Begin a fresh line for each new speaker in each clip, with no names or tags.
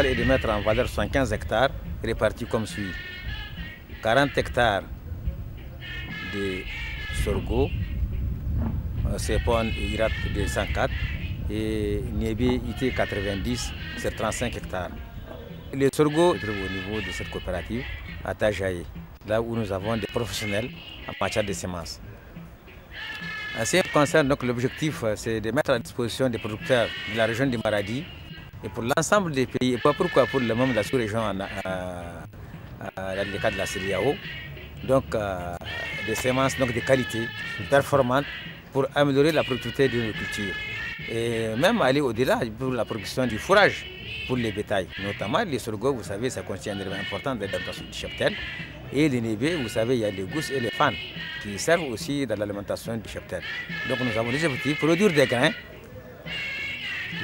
et de mettre en valeur 115 hectares répartis comme suit. 40 hectares de sorgho, Sepon Irat de 104 et Niébé IT 90, c'est 35 hectares. Le sorgho se trouve au niveau de cette coopérative à Tajaye, là où nous avons des professionnels en matière de semences. En ce qui concerne donc l'objectif, c'est de mettre à disposition des producteurs de la région du Maradi et pour l'ensemble des pays, et pas pourquoi pour le même de la sous-région dans le cas de la CEDEAO, donc des semences donc de qualité, performantes pour améliorer la productivité de nos cultures. Et même aller au-delà pour la production du fourrage pour les bétails, notamment les sorgho, vous savez, ça contient un élément important de l'alimentation du cheptel. Et les nébés, vous savez, il y a les gousses et les fans qui servent aussi dans l'alimentation du cheptel. Donc nous avons des objectifs, produire des grains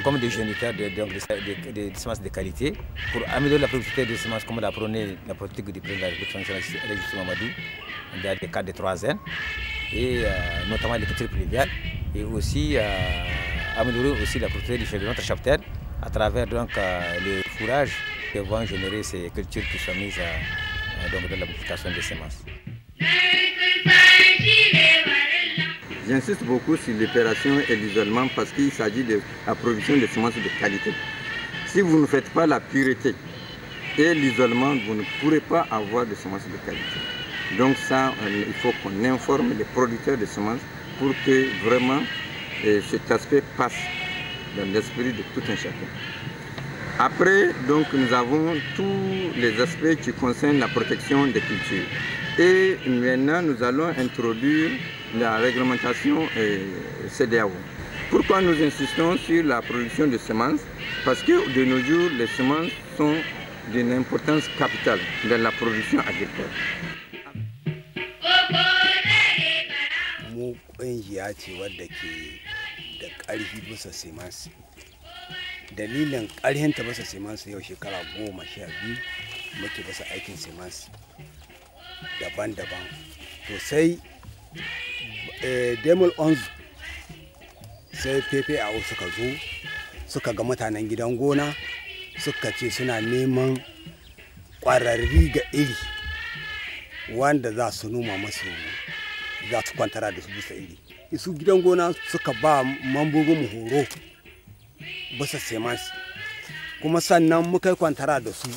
comme des géniteurs, des semences de qualité, pour améliorer la productivité des semences comme l'a prôné la politique du président de la République Mamadou, dans les cas de 3N, et notamment les cultures pluviales, et aussi améliorer aussi la productivité de notre cheptel à travers donc, les fourrages qui vont générer ces cultures qui sont mises donc, dans la multiplication des semences.
J'insiste beaucoup sur l'opération et l'isolement parce qu'il s'agit de la production de semences de qualité. Si vous ne faites pas la pureté et l'isolement, vous ne pourrez pas avoir de semences de qualité. Donc ça, il faut qu'on informe les producteurs de semences pour que vraiment cet aspect passe dans l'esprit de tout un chacun. Après, donc, nous avons tous les aspects qui concernent la protection des cultures. Et maintenant, nous allons introduire la réglementation CEDEAO. Pourquoi nous insistons sur la production de semences? Parce que de nos jours, les semences sont d'une importance capitale dans la production agricole.
Mu ƙungiya ce wadda ke da ƙarfi bisa semansi. Dalilin ƙarhinta bisa semansi yau shekara 12 muke bisa aikin semansi daban-daban. To sai Demol Onzu sai PPAO suka zo suka ga mutanen gidan gona suka ce suna neman ƙwararri ga iri wanda za su noma masu za su kwantara da su bisa iri. Su gidan gona suka ba mambobin horo bisa semansi kuma sannan muka yi kwantara da su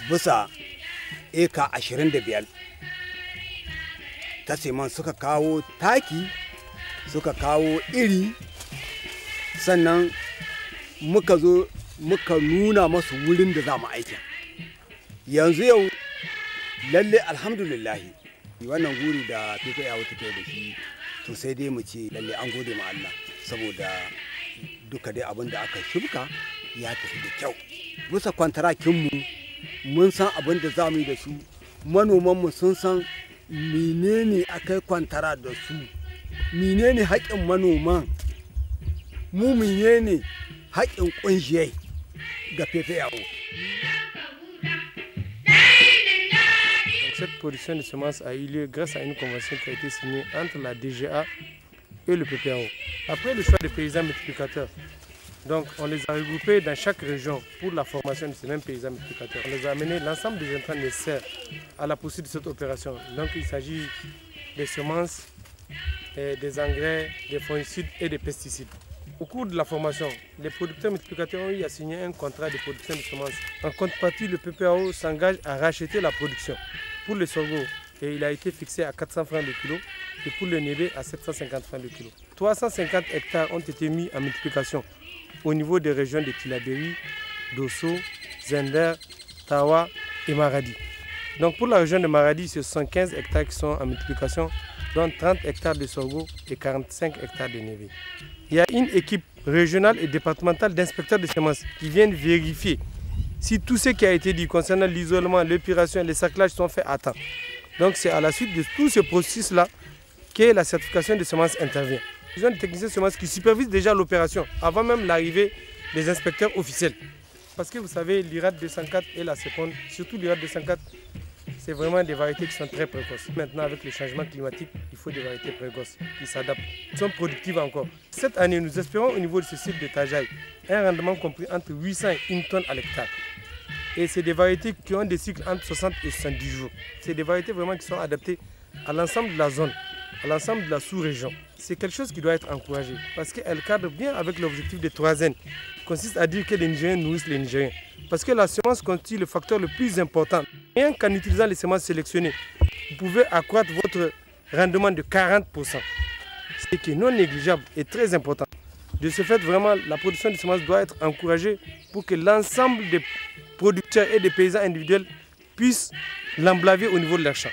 bisa eka 25 ta seman suka kawo taki suka kawo iri sannan muka zo muka nuna masu wurin da za mu aiki. Yanzu yau lalle alhamdulillahi wannan guri da PPAO take da shi to sai dai mu ce lalle an gode ma Allah saboda duka dai abin da aka shibka ya tafi da kyau. Bisa kwantarakinmu mun san abin da za mu yi da su, manomanmu sun san menene aka yi kwantara da su, menene haƙƙin manoman, mu menene haƙƙin ƙungiyai ga PPAO.
Cette production de semences a eu lieu grâce à une convention qui a été signée entre la DGA et le PPAO. Après le choix des paysans multiplicateurs, donc on les a regroupés dans chaque région pour la formation de ces mêmes paysans multiplicateurs. On les a amené l'ensemble des intrants nécessaires à la poursuite de cette opération. Donc il s'agit des semences, des engrais, des fongicides et des pesticides. Au cours de la formation, les producteurs multiplicateurs ont eu à signer un contrat de production de semences. En contrepartie, le PPAO s'engage à racheter la production. Pour le sorgho, il a été fixé à 400 francs le kilo et pour le nébé à 750 francs le kilo. 350 hectares ont été mis en multiplication au niveau des régions de Tillabéri, Dosso, Zender, Tawa et Maradi. Donc pour la région de Maradi, ce sont 15 hectares qui sont en multiplication, dont 30 hectares de sorgho et 45 hectares de nébé. Il y a une équipe régionale et départementale d'inspecteurs de semences qui viennent vérifier si tout ce qui a été dit concernant l'isolement, l'épuration et les saclages sont faits à temps. Donc c'est à la suite de tout ce processus-là que la certification de semences intervient. Ils ont des techniciens de semences qui supervisent déjà l'opération avant même l'arrivée des inspecteurs officiels. Parce que vous savez, l'IRAD 204 et la seconde, surtout l'IRAD 204, c'est vraiment des variétés qui sont très précoces. Maintenant, avec le changement climatique, il faut des variétés précoces qui s'adaptent, qui sont productives encore. Cette année, nous espérons au niveau de ce site de Tajaï un rendement compris entre 800 et 1 tonne à l'hectare. Et c'est des variétés qui ont des cycles entre 60 et 70 jours. C'est des variétés vraiment qui sont adaptées à l'ensemble de la zone, à l'ensemble de la sous-région. C'est quelque chose qui doit être encouragé parce qu'elle cadre bien avec l'objectif des 3 N, qui consiste à dire que les Nigériens nourrissent les Nigériens. Parce que la semence constitue le facteur le plus important. Rien qu'en utilisant les semences sélectionnées, vous pouvez accroître votre rendement de 40%. Ce qui est non négligeable et très important. De ce fait, vraiment, la production de semences doit être encouragée pour que l'ensemble des producteurs et des paysans individuels puissent l'emblaver au niveau de leur champ.